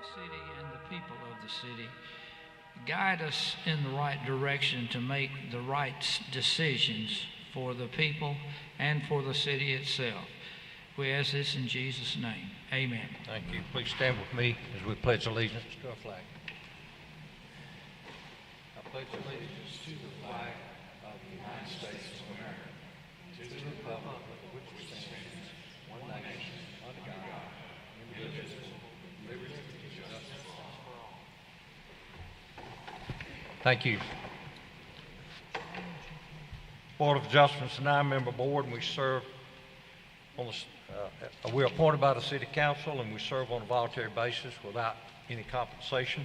the city and the people of the city. Guide us in the right direction to make the right decisions for the people and for the city itself. We ask this in Jesus' name. Amen. Thank you. Please stand with me as we pledge allegiance to our flag. I pledge allegiance to the flag of the United States of America, to the republic for which it stands, one nation, under God, indivisible, with liberty and justice for all. Thank you. Board of Adjustments, a 9-member board, and we serve on the we're appointed by the City Council, and we serve on a voluntary basis without any compensation.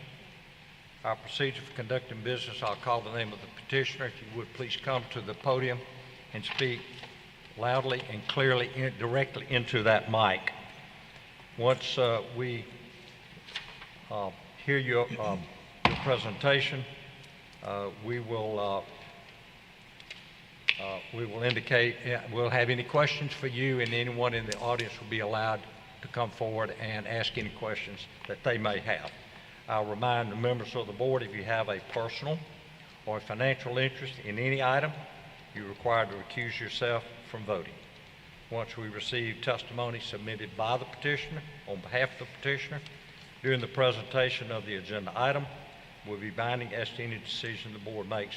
Our procedure for conducting business, I'll call the name of the petitioner. If you would please come to the podium and speak loudly and clearly directly into that mic. Once we hear your presentation, we will indicate, we'll have any questions for you, and anyone in the audience will be allowed to come forward and ask any questions that they may have. I'll remind the members of the board, if you have a personal or financial interest in any item, you're required to recuse yourself from voting. Once we receive testimony submitted by the petitioner on behalf of the petitioner during the presentation of the agenda item, will be binding as to any decision the board makes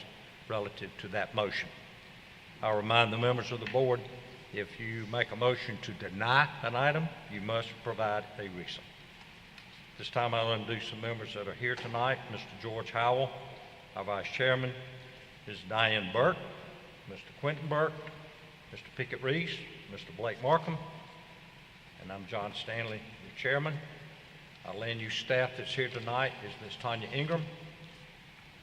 relative to that motion. I'll remind the members of the board, if you make a motion to deny an item, you must provide a reason. This time I'll introduce some members that are here tonight. Mr. George Howell, our Vice Chairman, Ms. Diane Burke, Mr. Quentin Burke, Mr. Pickett Reese, Mr. Blake Markham, and I'm John Stanley, the Chairman. Our land use staff that's here tonight is Ms. Tanya Ingram,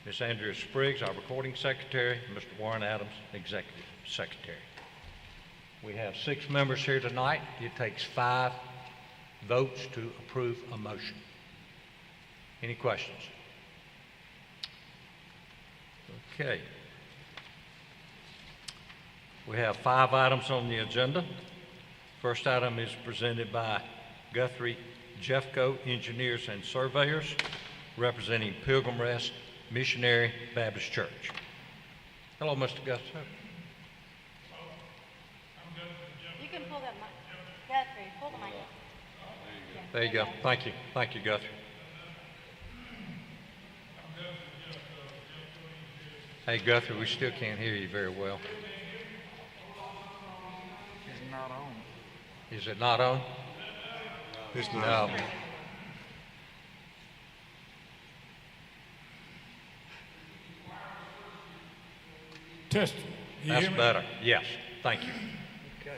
Ms. Andrea Spriggs, our Recording Secretary, and Mr. Warren Adams, Executive Secretary. We have 6 members here tonight. It takes 5 votes to approve a motion. Any questions? Okay. We have 5 items on the agenda. First item is presented by Guthrie Jeffcoat Engineers and Surveyors, representing Pilgrim Rest Missionary Baptist Church. Hello, Mr. Guthrie. You can pull that mic. Guthrie, pull the mic. There you go. Thank you. Thank you, Guthrie. Hey, Guthrie, we still can't hear you very well. It's not on. Is it not on? It's not. No. Test. You That's hear me? better. Yes. Thank you. Okay.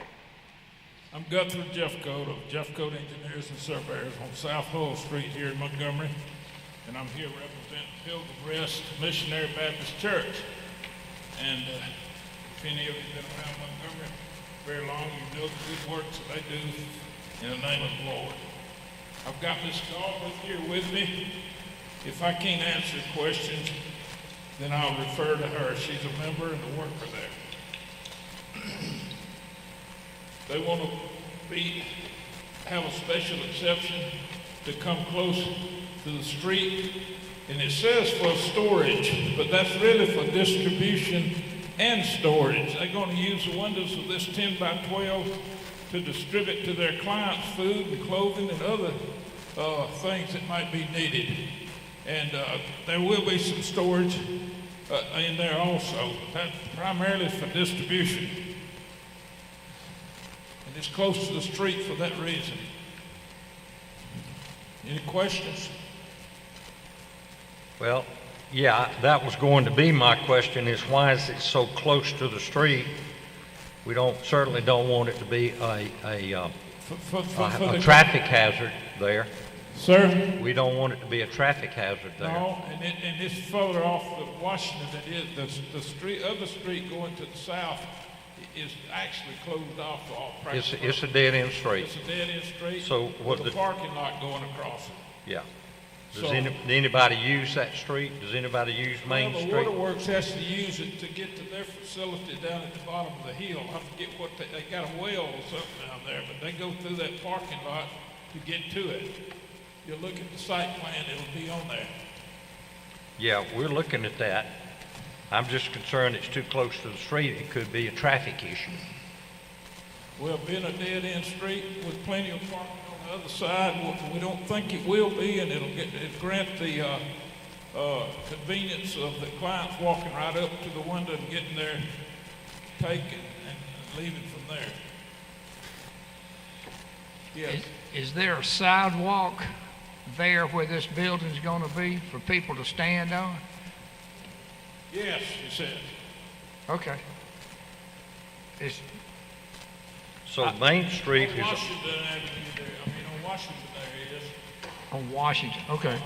I'm Guthrie Jeffcoat of Jeffcoat Engineers and Surveyors on South Hull Street here in Montgomery, and I'm here representing Pilgrim Rest Missionary Baptist Church. And if any of you have been around Montgomery very long, you know the good works that they do in the name of the Lord. I've got Ms. Galbraith here with me. If I can't answer questions, then I'll refer to her. She's a member and a worker there. They want to have a special exception to come close to the street, and it says for storage, but that's really for distribution and storage. They're going to use the windows of this 10 by 12 to distribute to their clients food and clothing and other things that might be needed. And there will be some storage in there also. That's primarily for distribution. And it's close to the street for that reason. Any questions? Well, yeah, that was going to be my question, is why is it so close to the street? We certainly don't want it to be a traffic hazard there. Sir? We don't want it to be a traffic hazard there. No, and it's further off the Washington than it is. The street, other street going to the south is actually closed off for all practical It's a dead-end street. It's a dead-end street So with a parking lot going across it. Yeah. Does So- anybody use that street? Does anybody use Main Well, the Street? Waterworks has to use it to get to their facility down at the bottom of the hill. I forget what they got a well or something down there, but they go through that parking lot to get to it. you look at the site plan, it'll be on there. Yeah, we're looking at that. I'm just concerned it's too close to the street. It could be a traffic issue. Well, being a dead-end street with plenty of parking on the other side, we don't think it will be, and it'll grant the convenience of the clients walking right up to the window and getting their take and leaving from there. Yes. Is there a sidewalk there where this building's gonna be for people to stand on? Yes, he said. Okay. So Main Street On is, Washington Avenue there, on Washington there is. On Washington, okay.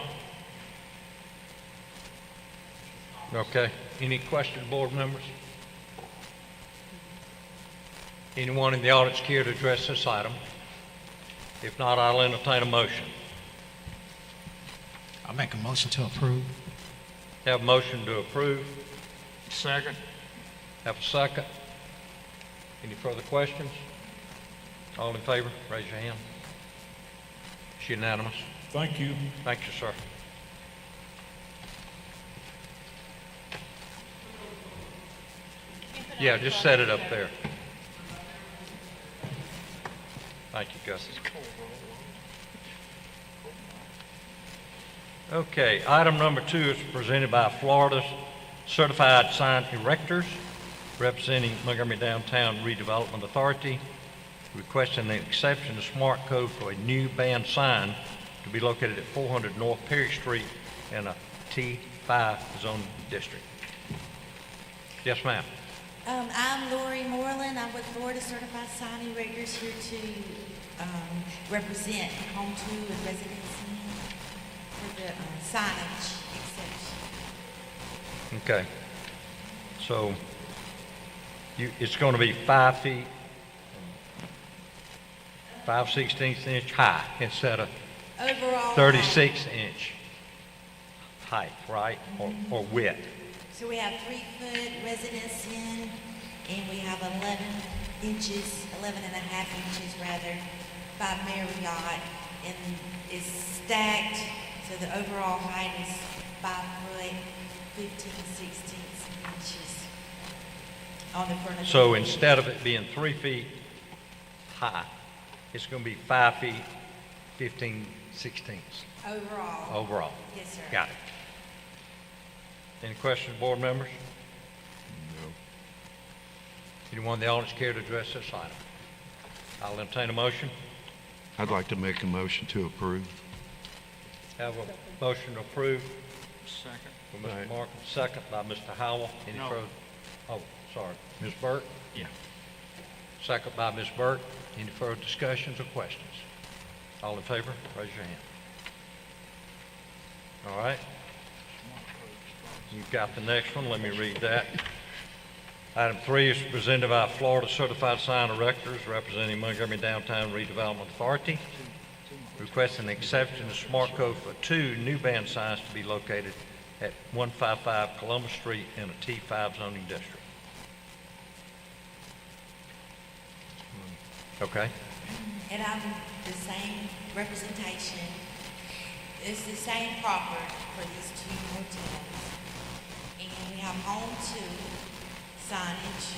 okay. Any questions, board members? Anyone in the audience care to address this item? If not, I'll entertain a motion. I'll make a motion to approve. Have a motion to approve. Second. Have a second. Any further questions? All in favor, raise your hand. It's unanimous. Thank you. Thank you, sir. Yeah, just set it up there. Thank you, Gus. Okay, item number 2 is presented by Florida's Certified Sign Erectors, representing Montgomery Downtown Redevelopment Authority, requesting an exception to SmartCode for a new band sign to be located at 400 North Perry Street in a T5 zoning district. Yes, ma'am. I'm Lori Moreland. I'm with Florida Certified Sign Erectors here to represent Home 2 and Residency for the signage exception. Okay. So it's going to be 5 feet, 5/16 inch high instead of Overall 36-inch height, right? Or width. So we have 3-foot residence in, and we have 11 inches, 11 and a half inches rather, by Marriott, and it's stacked, so the overall height is 5 foot, 15/16 inches on the front of the So building. instead of it being 3 feet high, it's going to be 5 feet, 15/16 Overall. overall. Yes, sir. Got it. Any questions, board members? No. Anyone in the audience care to address this item? I'll entertain a motion. I'd like to make a motion to approve. Have a motion to approve Second. from Mr. Right. Markham, second by Mr. Howell. Any No. further? Oh, sorry. Ms. Burke? Yeah. Second by Ms. Burke. Any further discussions or questions? All in favor, raise your hand. All right. You've got the next one. Let me read that. Item 3 is presented by Florida Certified Sign Erectors, representing Montgomery Downtown Redevelopment Authority, requesting an exception to SmartCode for 2 new band signs to be located at 155 Columbus Street in a T5 zoning district. Okay. And I'm the same representation. It's the same proper for these 2 hotels. And we have Home 2 signage.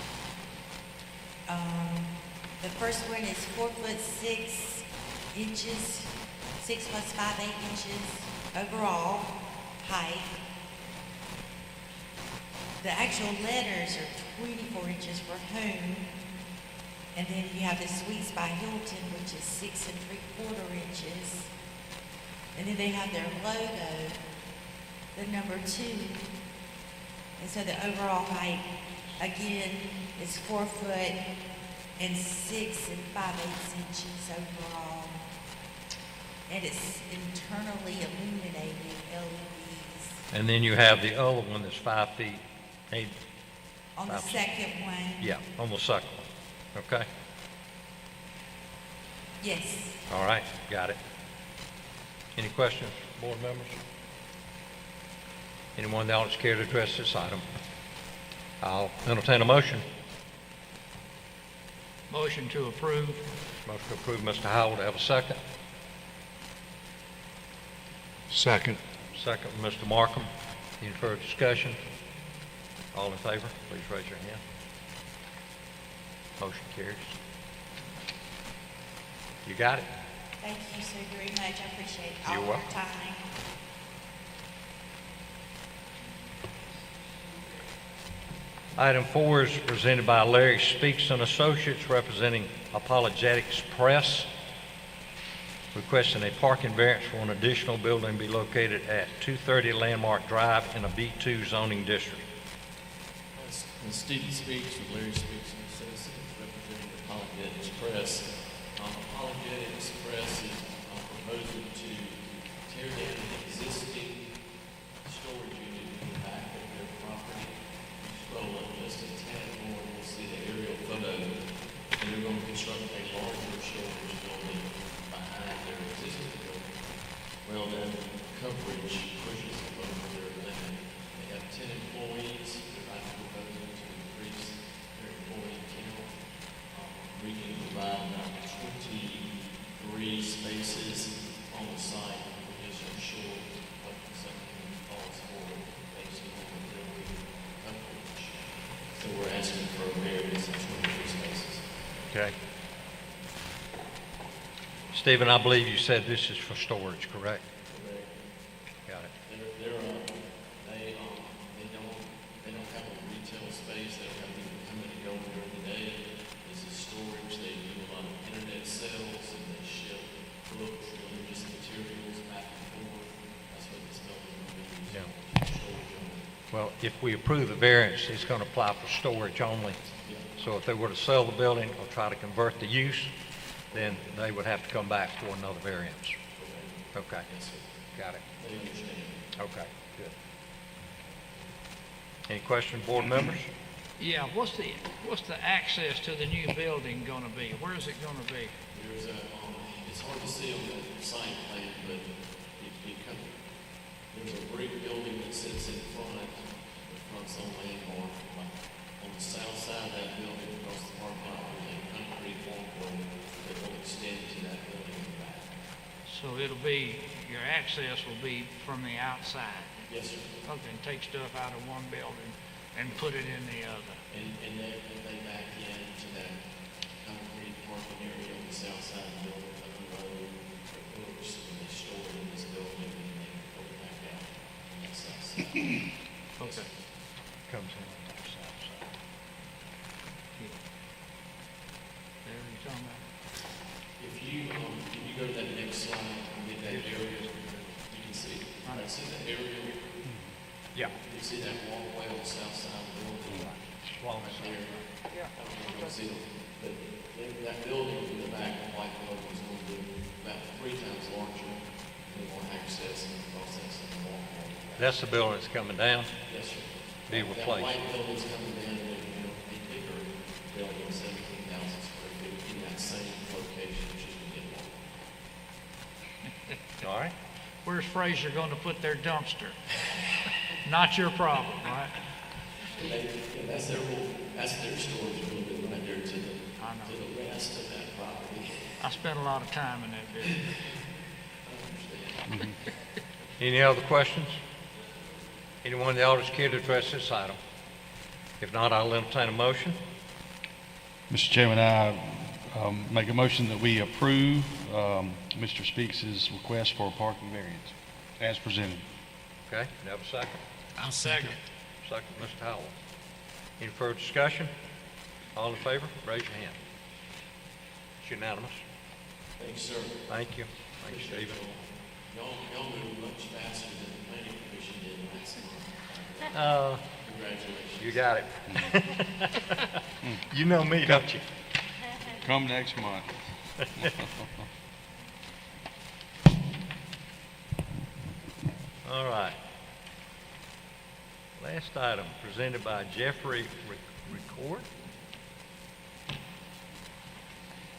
The first one is 4 foot 6 inches, 6 plus 5 8 inches overall height. The actual letters are 24 inches for Home. And then you have the Suites by Hilton, which is 6 3/4 inches. And then they have their logo, the number 2. And so the overall height, again, is 4 foot and 6 5/8 inches overall. And it's internally illuminated LEDs. And then you have the other one that's 5 feet, 8, On the second one, yeah, on the second one. Okay. yes. All right, got it. Any questions, board members? Anyone in the audience care to address this item? I'll entertain a motion. Motion to approve. Motion to approve, Mr. Howell, to have a second. Second. Second, Mr. Markham. Any further discussion? All in favor, please raise your hand. Motion carries. You got it? Thank you so very much. I appreciate You're all your welcome. time. Item 4 is presented by Larry Speaks and Associates, representing Apologetics Press, requesting a parking variance for an additional building be located at 230 Landmark Drive in a B2 zoning district. Stephen Speaks with Larry Speaks and Associates, representing Apologetics Press. Apologetics Press is proposing to tear down the existing storage unit in the back of their property. Scroll up just a tad more, and we'll see the aerial photo. And they're going to construct a larger storage building behind their existing building. Well, that coverage pushes them over their limit. They have 10 employees. Proposing to increase their employee count. We can provide about 23 spaces on the site. We just are short of what something calls for based on the building coverage. So we're asking for a variance of 23 spaces. Okay. Stephen, I believe you said this is for storage, correct? Correct. Got it. They don't have a retail space. They don't have people coming and going during the day. This is storage. They do a lot of internet sales, and they ship books, religious materials back and forth. That's what this building will be used Yeah. for, storage only. Well, if we approve the variance, it's going to apply for storage only. So if they were to sell the building or try to convert the use, then they would have to come back for another variance. Okay. Yes, sir. Got it. They understand. Okay, good. Any questions, board members? Yeah, what's the access to the new building gonna be? Where is it gonna be? There's a, it's hard to see on the site plan, but there's a brick building that sits in front, the front's on Landmark. On the south side of that building, across the parking lot, there's a concrete walkway that will extend to that building in the back. So your access will be from the outside. Yes, sir. Okay, and take stuff out of one building and put it in the other. And they back into that concrete parking area on the south side of the building, up the road, the books, and they store it in this building, and they go back out on that south side. Okay. Comes in on the south side. There you're talking about. If you go to that next slide and get that area, you can see, the area. Yeah. You see that walkway on the south side of the building? Long Right as- there. Yeah. I don't know if you can see it, but that building in the back, the white building, is going to be about 3 times larger and more access and process and walkway. That's the building that's coming down, Yes, sir. be That replaced. white building's coming down, and they're going to be bigger building, 17,000 square feet in that same location, which is going to get larger. All right? Where's Fraser gonna put their dumpster? Not your problem, right? That's their storage building right there to I know. the west of that property. I spent a lot of time in that building. I understand. Any other questions? Anyone in the audience care to address this item? If not, I'll entertain a motion. Mr. Chairman, I make a motion that we approve Mr. Speaks's request for a parking variance as presented. Okay, you have a second? I'll second. Second, Mr. Howell. Any further discussion? All in favor, raise your hand. It's unanimous. Thanks, sir. Thank you. Thank you, Stephen. Y'all moved much faster than the planning commission did last month. Congratulations. You got it. You know me, don't you? Come next month. All right. Last item, presented by Jeffrey Record.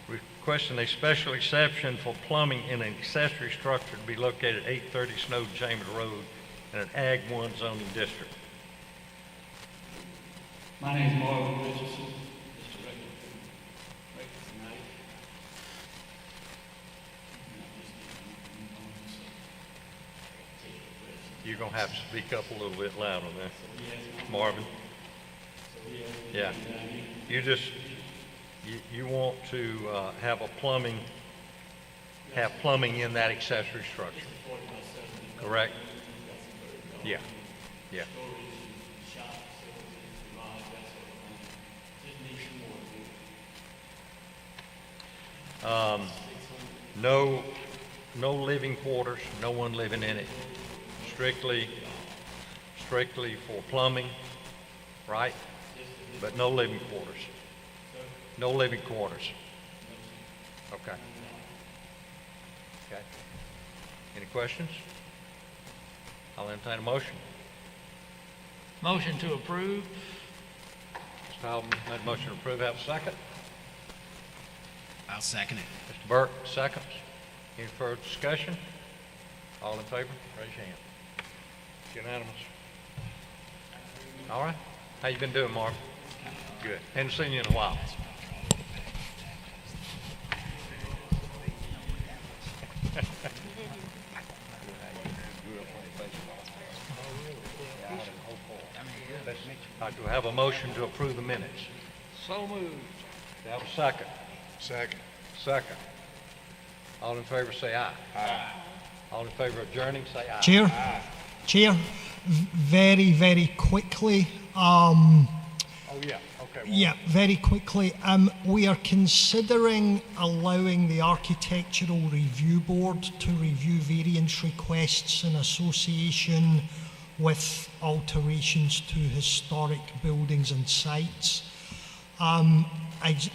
Requesting a special exception for plumbing in an accessory structure to be located at 830 Snow Chambers Road in an Ag 1 zoning district. My name is Marvin Richardson, Mr. Rector tonight. You're gonna have to speak up a little bit louder there. Marvin? Yeah. You just, you want to have plumbing in that accessory structure, correct? Yeah, yeah. No living quarters, no one living in it. Strictly for plumbing, right? But no living quarters. No living quarters. Okay. Okay. Any questions? I'll entertain a motion. Motion to approve. Mr. Halvin made a motion to approve. Have a second? I'll second it. Mr. Burke, seconds. Any further discussion? All in favor? Raise your hand. It's unanimous. All right. How you been doing, Mark? Good. Hadn't seen you in a while. Do I have a motion to approve the minutes? So moved. Do I have a second? Second. Second. All in favor say aye. Aye. All in favor of adjourning say aye. Chair, Aye. Chair, very, very quickly. Oh, yeah. Okay. Well, Yeah, very quickly. We are considering allowing the Architectural Review Board to review variance requests in association with alterations to historic buildings and sites.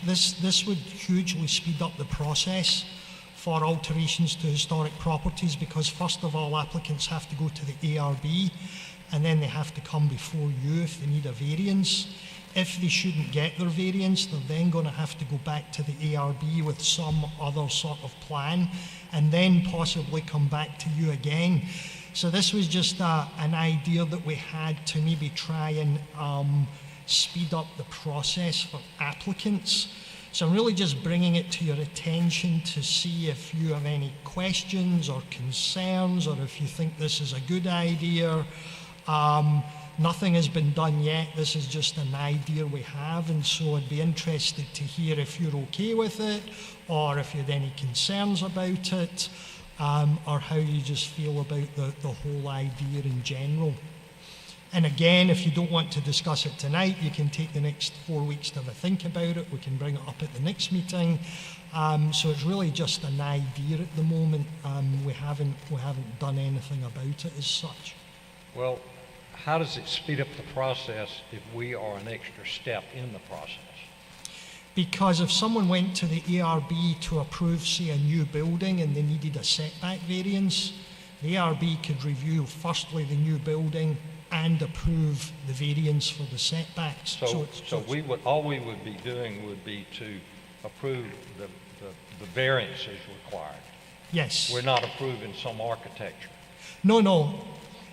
This would hugely speed up the process for alterations to historic properties because first of all applicants have to go to the ARB and then they have to come before you if they need a variance. If they shouldn't get their variance, they're then going to have to go back to the ARB with some other sort of plan and then possibly come back to you again. So this was just an idea that we had to maybe try and speed up the process for applicants. So I'm really just bringing it to your attention to see if you have any questions or concerns or if you think this is a good idea. Nothing has been done yet. This is just an idea we have, and so I'd be interested to hear if you're okay with it or if you had any concerns about it. Or how you just feel about the whole idea in general. And again, if you don't want to discuss it tonight, you can take the next 4 weeks to have a think about it. We can bring it up at the next meeting. So it's really just an idea at the moment. We haven't done anything about it as such. Well, how does it speed up the process if we are an extra step in the process? Because if someone went to the ARB to approve, say, a new building and they needed a setback variance, the ARB could review firstly the new building and approve the variance for the setbacks. All we would be doing would be to approve the variances required. Yes. We're not approving some architecture. No.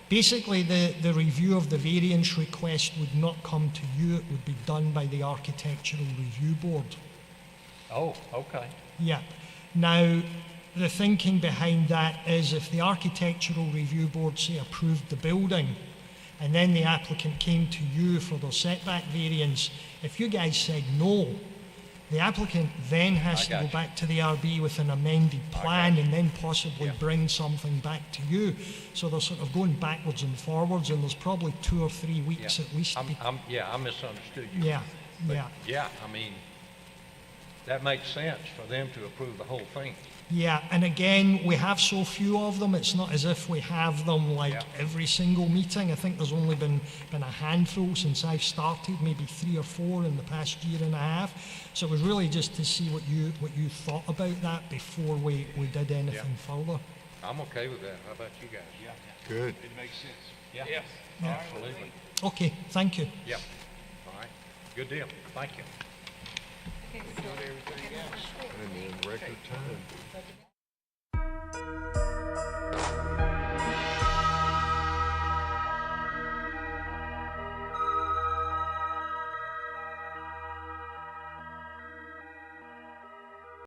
Basically, the review of the variance request would not come to you. It would be done by the Architectural Review Board. Oh, okay. Yeah. Now, the thinking behind that is if the Architectural Review Board, say, approved the building, and then the applicant came to you for their setback variance, if you guys said no, the applicant then has to go back to the RB with an amended plan and then possibly bring something back to you. So they're sort of going backwards and forwards, and there's probably 2 or 3 weeks at least. I misunderstood you. Yeah. I mean, that makes sense for them to approve the whole thing. Yeah, and again, we have so few of them. It's not as if we have them like every single meeting. I think there's only been a handful since I've started, maybe 3 or 4 in the past year and a half. So it was really just to see what you thought about that before we did anything further. I'm okay with that. How about you guys? Yeah. Good. It makes sense. Yeah. Yes. Absolutely. Okay, thank you. Yep. All right. Good deal. Thank you. Okay, so. And in record time.